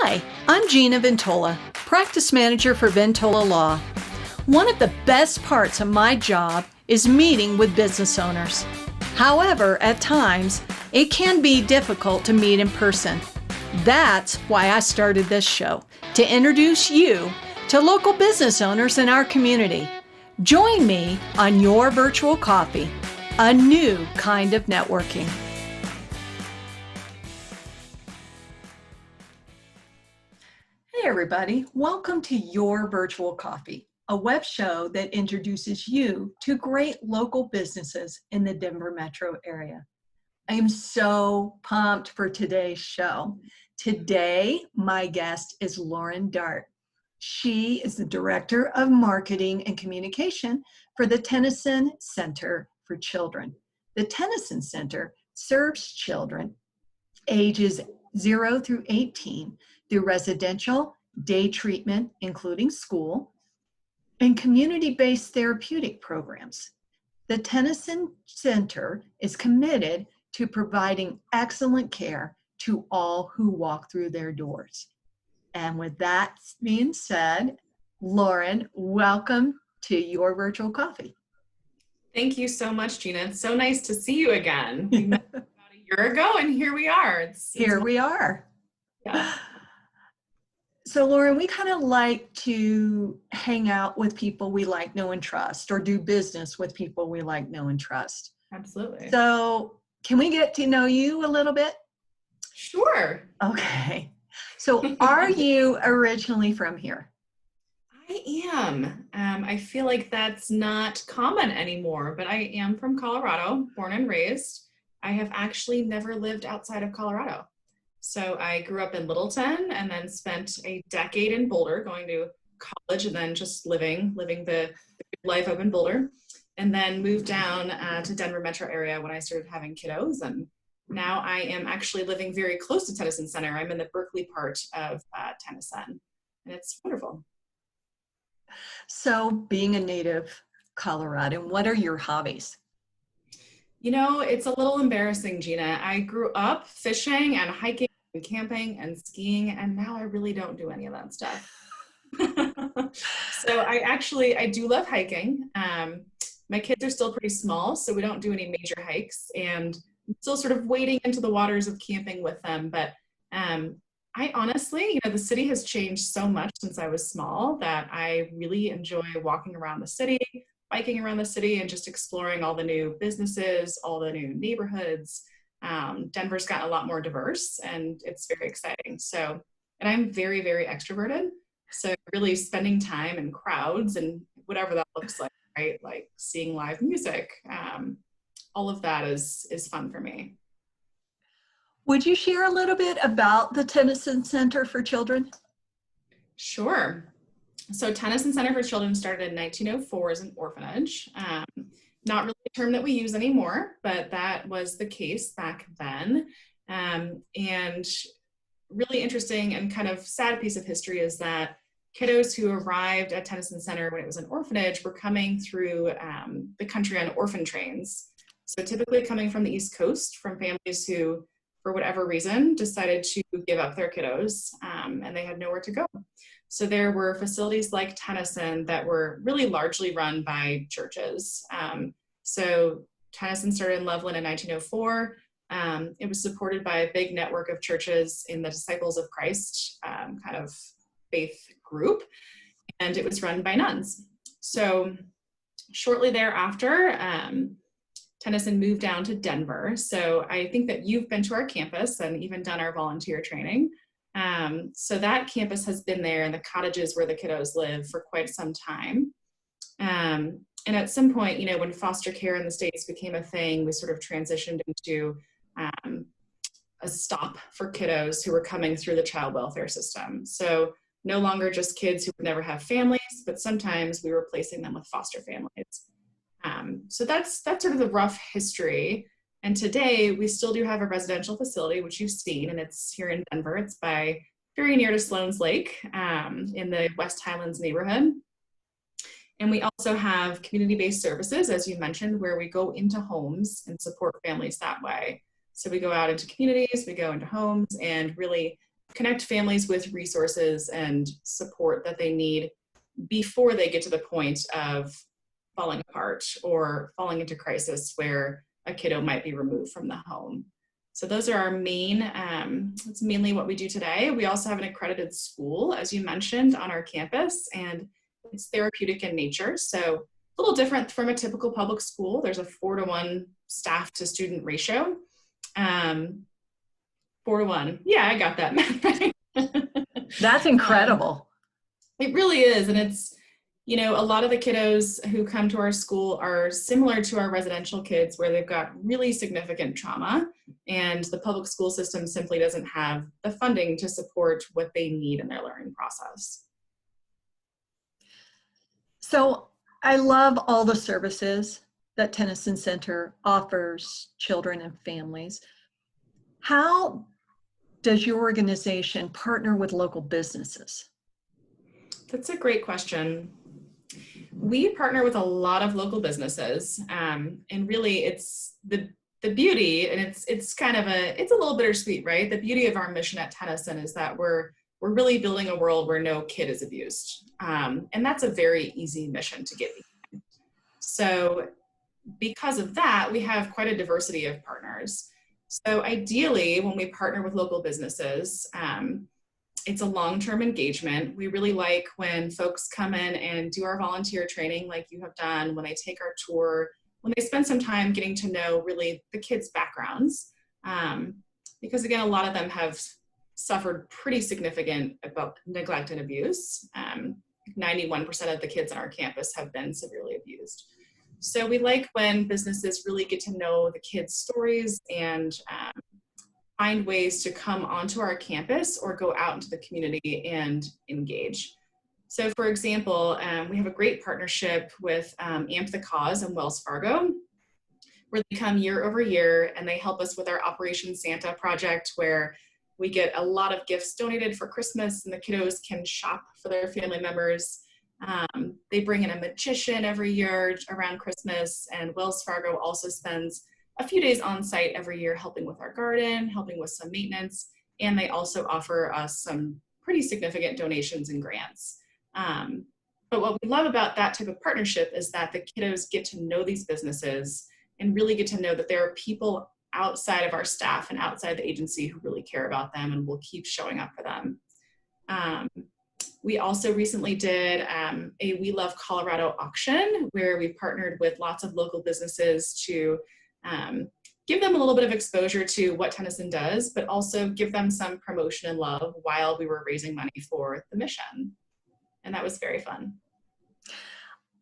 Hi, I'm Gina Ventola, practice manager for Ventola Law. One of the best parts of my job is meeting with business owners. However, at times, it can be difficult to meet in person. That's why I started this show, to introduce you to local business owners in our community. Join me on your virtual coffee, a new kind of networking. Hey everybody, welcome to Your Virtual Coffee, a web show that introduces you to great local businesses in the Denver metro area. I am so pumped for today's show. Today, my guest is Lauren Dartt. She is the Director of Marketing and Communication for the Tennyson Center for Children. The Tennyson Center serves children ages 0 through 18 through residential, day treatment, including school, and community-based therapeutic programs. The Tennyson Center is committed to providing excellent care to all who walk through their doors. And with that being said, Lauren, welcome to Your Virtual Coffee. Thank you so much, Gina. It's so nice to see you again. We met about a year ago, and here we are. Here we are. Yeah. So, Lauren, we kind of like to hang out with people we like, know, and trust, or do business with people we like, know, and trust. Absolutely. So, can we get to know you a little bit? Sure. Okay. So, are you originally from here? I am. I feel like that's not common anymore, but I am from Colorado, born and raised. I have actually never lived outside of Colorado. So I grew up in Littleton and then spent a decade in Boulder, going to college and then just living the life up in Boulder, and then moved down to Denver metro area when I started having kiddos. And now I am actually living very close to Tennyson Center. I'm in the Berkeley part of Tennyson, and it's wonderful. So, being a native Coloradan, what are your hobbies? You know, it's a little embarrassing, Gina. I grew up fishing and hiking and camping and skiing, and now I really don't do any of that stuff. So I do love hiking. My kids are still pretty small, so we don't do any major hikes, and I'm still sort of wading into the waters of camping with them. But I honestly, the city has changed so much since I was small that I really enjoy walking around the city, biking around the city, and just exploring all the new businesses, all the new neighborhoods. Denver's gotten a lot more diverse, and it's very exciting. So, and I'm very, very extroverted. So really spending time in crowds and whatever that looks like, right? Like seeing live music, all of that is fun for me. Would you share a little bit about the Tennyson Center for Children? Sure. So Tennyson Center for Children started in 1904 as an orphanage. Not really a term that we use anymore, but that was the case back then. And really interesting and kind of sad piece of history is that kiddos who arrived at Tennyson Center when it was an orphanage were coming through the country on orphan trains. So typically coming from the East Coast, from families who, for whatever reason, decided to give up their kiddos and they had nowhere to go. So there were facilities like Tennyson that were really largely run by churches. So Tennyson started in Loveland in 1904. It was supported by a big network of churches in the Disciples of Christ kind of faith group, and it was run by nuns. So shortly thereafter, Tennyson moved down to Denver. So I think that you've been to our campus and even done our volunteer training. So that campus has been there in the cottages where the kiddos live for quite some time. And at some point, when foster care in the States became a thing, we sort of transitioned into a stop for kiddos who were coming through the child welfare system. So no longer just kids who would never have families, but sometimes we were placing them with foster families. So that's sort of the rough history. And today we still do have a residential facility, which you've seen, and it's here in Denver. It's very near to Sloan's Lake in the West Highlands neighborhood. And we also have community-based services, as you mentioned, where we go into homes and support families that way. So we go out into communities, we go into homes and really connect families with resources and support that they need before they get to the point of falling apart or falling into crisis where a kiddo might be removed from the home. So those are our main, that's mainly what we do today. We also have an accredited school, as you mentioned, on our campus, and it's therapeutic in nature. So a little different from a typical public school. There's a 4-to-1 staff to student ratio. 4-to-1. Yeah, I got that math right. That's incredible. It really is. And it's, you know, a lot of the kiddos who come to our school are similar to our residential kids where they've got really significant trauma, and the public school system simply doesn't have the funding to support what they need in their learning process. So I love all the services that Tennyson Center offers children and families. How does your organization partner with local businesses? That's a great question. We partner with a lot of local businesses, and really it's the beauty, and it's kind of it's a little bittersweet, right? The beauty of our mission at Tennyson is that we're really building a world where no kid is abused, and that's a very easy mission to get behind. So because of that, we have quite a diversity of partners. So ideally, when we partner with local businesses, it's a long-term engagement. We really like when folks come in and do our volunteer training like you have done, when they take our tour, when they spend some time getting to know really the kids' backgrounds. Because again, a lot of them have suffered pretty significant neglect and abuse. 91% of the kids on our campus have been severely abused. So we like when businesses really get to know the kids' stories and find ways to come onto our campus or go out into the community and engage. So for example, we have a great partnership with Amp the Cause and Wells Fargo, where they come year over year and they help us with our Operation Santa project, where we get a lot of gifts donated for Christmas and the kiddos can shop for their family members. They bring in a magician every year around Christmas, and Wells Fargo also spends a few days on site every year helping with our garden, helping with some maintenance, and they also offer us some pretty significant donations and grants. But what we love about that type of partnership is that the kiddos get to know these businesses and really get to know that there are people outside of our staff and outside the agency who really care about them and will keep showing up for them. We also recently did a We Love Colorado auction where we partnered with lots of local businesses to give them a little bit of exposure to what Tennyson does, but also give them some promotion and love while we were raising money for the mission. And that was very fun.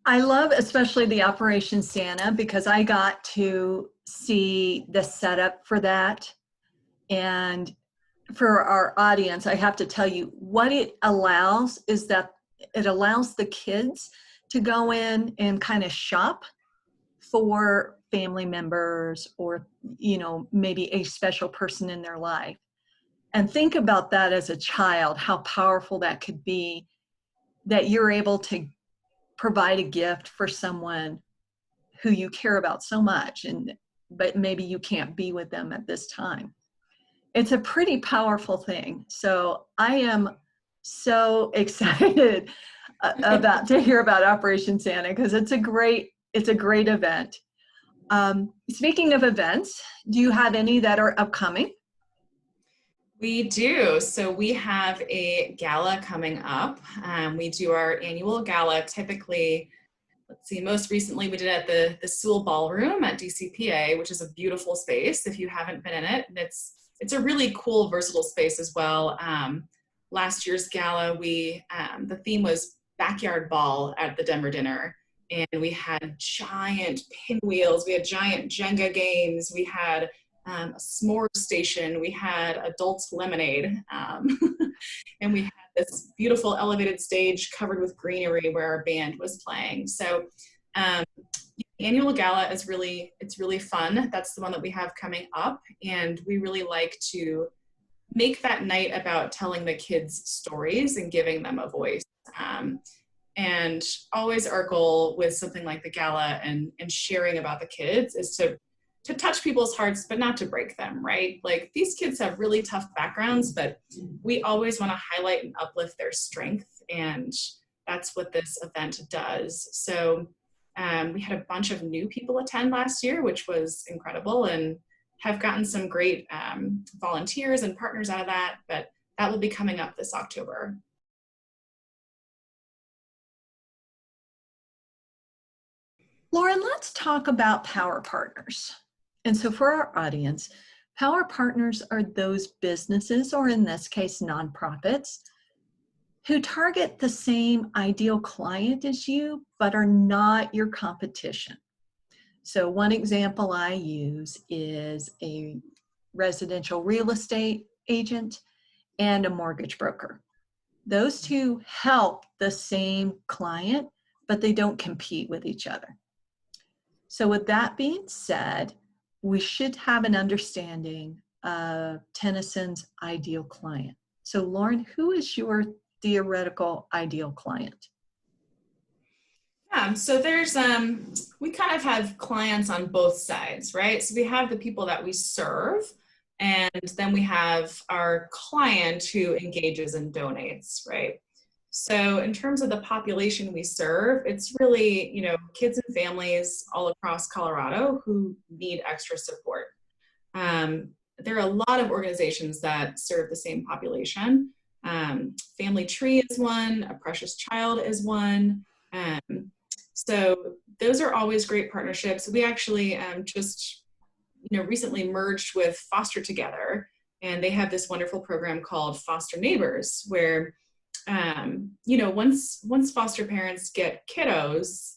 I love especially the Operation Santa because I got to see the setup for that. And for our audience, I have to tell you what it allows is that it allows the kids to go in and kind of shop for family members or, you know, maybe a special person in their life. And think about that as a child, how powerful that could be, that you're able to provide a gift for someone who you care about so much, but maybe you can't be with them at this time. It's a pretty powerful thing. So I am so excited to hear about Operation Santa because it's a great event. Speaking of events, do you have any that are upcoming? We do. So we have a gala coming up. We do our annual gala typically, let's see, most recently we did it at the Sewell Ballroom at DCPA, which is a beautiful space if you haven't been in it. And it's a really cool, versatile space as well. Last year's gala, the theme was backyard ball at the Denver dinner. And we had giant pinwheels, we had giant Jenga games, we had a s'more station, we had adult lemonade, and we had this beautiful elevated stage covered with greenery where our band was playing. So the annual gala is really fun. That's the one that we have coming up, and we really like to make that night about telling the kids stories and giving them a voice. And always our goal with something like the gala and sharing about the kids is to to touch people's hearts, but not to break them, right? Like these kids have really tough backgrounds, but we always want to highlight and uplift their strength. And that's what this event does. So we had a bunch of new people attend last year, which was incredible, and have gotten some great volunteers and partners out of that, but that will be coming up this October. Lauren, let's talk about power partners. And so for our audience, power partners are those businesses, or in this case, nonprofits, who target the same ideal client as you, but are not your competition. So one example I use is a residential real estate agent and a mortgage broker. Those two help the same client, but they don't compete with each other. So with that being said, we should have an understanding of Tennyson's ideal client. So Lauren, who is your theoretical ideal client? Yeah, so there's, we kind of have clients on both sides, right? So we have the people that we serve, and then we have our client who engages and donates, right? So in terms of the population we serve, it's really, you know, kids and families all across Colorado who need extra support. There are a lot of organizations that serve the same population. Family Tree is one, A Precious Child is one. So those are always great partnerships. We actually just, you know, recently merged with Foster Together, and they have this wonderful program called Foster Neighbors, where you know, once foster parents get kiddos,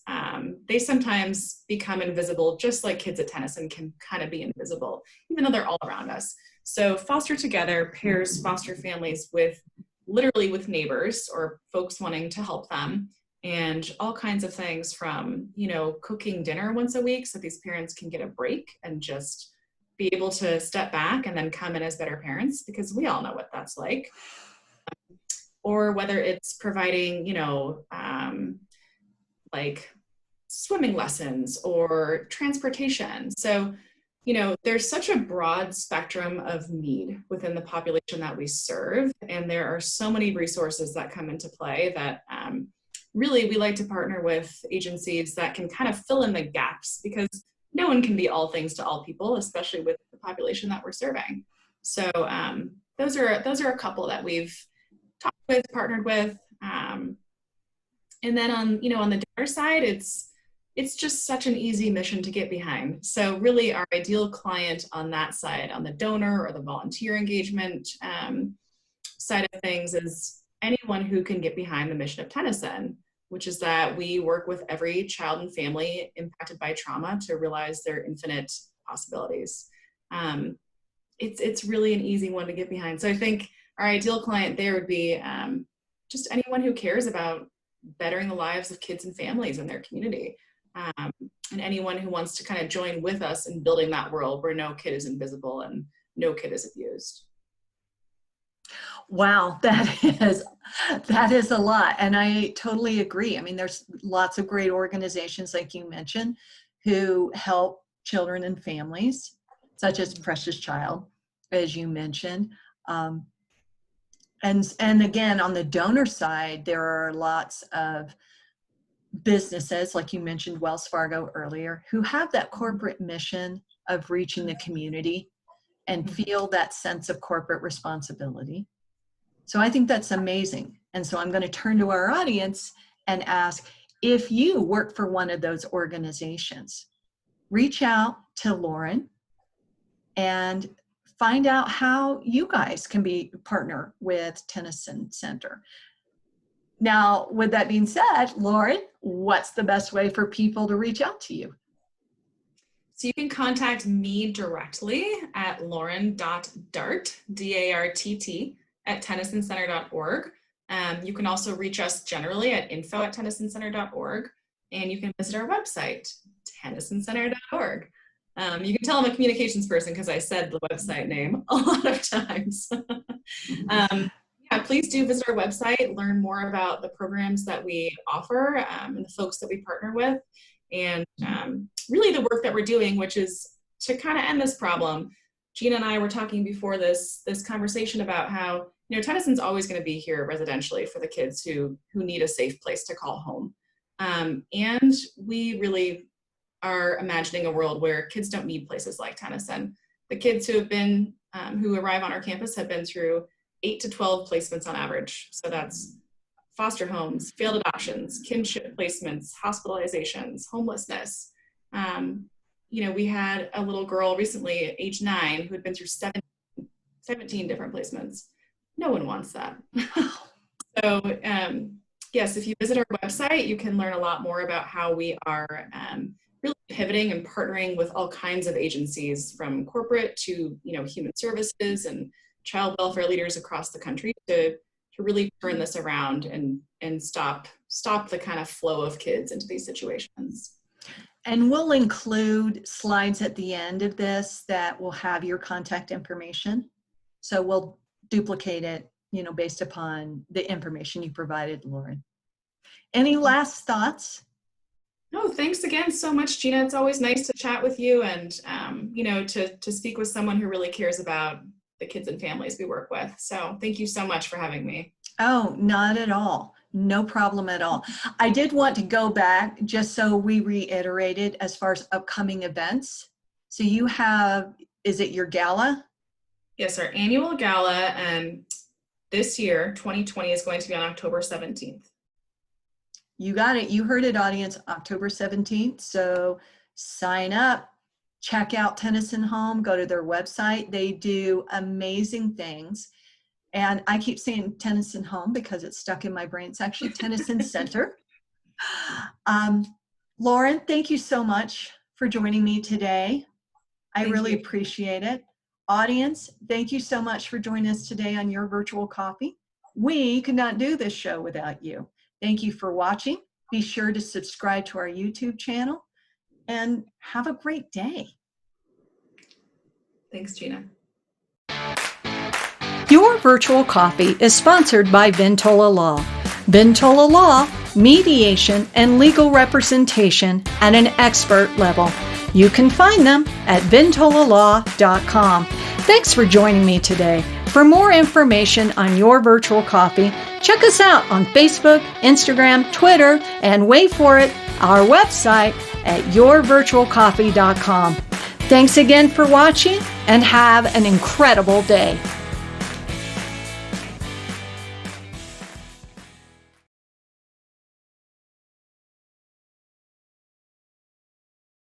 they sometimes become invisible, just like kids at Tennyson can kind of be invisible, even though they're all around us. So Foster Together pairs foster families with literally with neighbors or folks wanting to help them, and all kinds of things from, you know, cooking dinner once a week so these parents can get a break and just be able to step back and then come in as better parents, because we all know what that's like. Or whether it's providing, you know, like swimming lessons or transportation. So, you know, there's such a broad spectrum of need within the population that we serve. And there are so many resources that come into play that really we like to partner with agencies that can kind of fill in the gaps, because no one can be all things to all people, especially with the population that we're serving. So those are a couple that we've talked with, partnered with, and then on, you know, on the donor side, it's just such an easy mission to get behind. So really, our ideal client on that side, on the donor or the volunteer engagement side of things, is anyone who can get behind the mission of Tennyson, which is that we work with every child and family impacted by trauma to realize their infinite possibilities. It's really an easy one to get behind. So I think our ideal client there would be just anyone who cares about bettering the lives of kids and families in their community, and anyone who wants to kind of join with us in building that world where no kid is invisible and no kid is abused. Wow, that is a lot. And I totally agree. I mean, there's lots of great organizations, like you mentioned, who help children and families, such as Precious Child, as you mentioned. And again, on the donor side, there are lots of businesses, like you mentioned, Wells Fargo earlier, who have that corporate mission of reaching the community and feel that sense of corporate responsibility. So I think that's amazing. And so I'm going to turn to our audience and ask, if you work for one of those organizations, reach out to Lauren and find out how you guys can be partner with Tennyson Center. Now, with that being said, Lauren, what's the best way for people to reach out to you? So you can contact me directly at lauren.dartt, DARTT, at tennysonCenter.org. You can also reach us generally at info@tennysonCenter.org, and you can visit our website, tennysonCenter.org. You can tell I'm a communications person because I said the website name a lot of times. Yeah, please do visit our website, learn more about the programs that we offer and the folks that we partner with, and really the work that we're doing, which is to kind of end this problem, Gina and I were talking before this conversation about how, Tennyson's always going to be here residentially for the kids who need a safe place to call home. And we really are imagining a world where kids don't need places like Tennyson. The kids who arrive on our campus have been through 8 to 12 placements on average. So that's foster homes, failed adoptions, kinship placements, hospitalizations, homelessness. We had a little girl recently, age 9, who had been through 17 different placements. No one wants that. So yes, if you visit our website, you can learn a lot more about how we are really pivoting and partnering with all kinds of agencies, from corporate to human services and child welfare leaders across the country to really turn this around and stop the kind of flow of kids into these situations. And we'll include slides at the end of this that will have your contact information. So we'll duplicate it, based upon the information you provided, Lauren. Any last thoughts? No, thanks again so much, Gina. It's always nice to chat with you and, to speak with someone who really cares about the kids and families we work with. So thank you so much for having me. Oh, not at all. No problem at all. I did want to go back just so we reiterated as far as upcoming events. So you have, is it your gala? Yes, our annual gala, and this year, 2020, is going to be on October 17th. You got it. You heard it, audience, October 17th. So sign up, check out Tennyson Home, go to their website. They do amazing things. And I keep saying Tennyson Home because it's stuck in my brain. It's actually Tennyson Center. Lauren, thank you so much for joining me today. I really appreciate it. Audience, thank you so much for joining us today on Your Virtual Coffee. We could not do this show without you. Thank you for watching. Be sure to subscribe to our YouTube channel and have a great day. Thanks, Gina. Your Virtual Coffee is sponsored by Ventola Law. Ventola Law, mediation and legal representation at an expert level. You can find them at ventolalaw.com. Thanks for joining me today. For more information on Your Virtual Coffee, check us out on Facebook, Instagram, Twitter, and wait for it, our website at yourvirtualcoffee.com. Thanks again for watching and have an incredible day.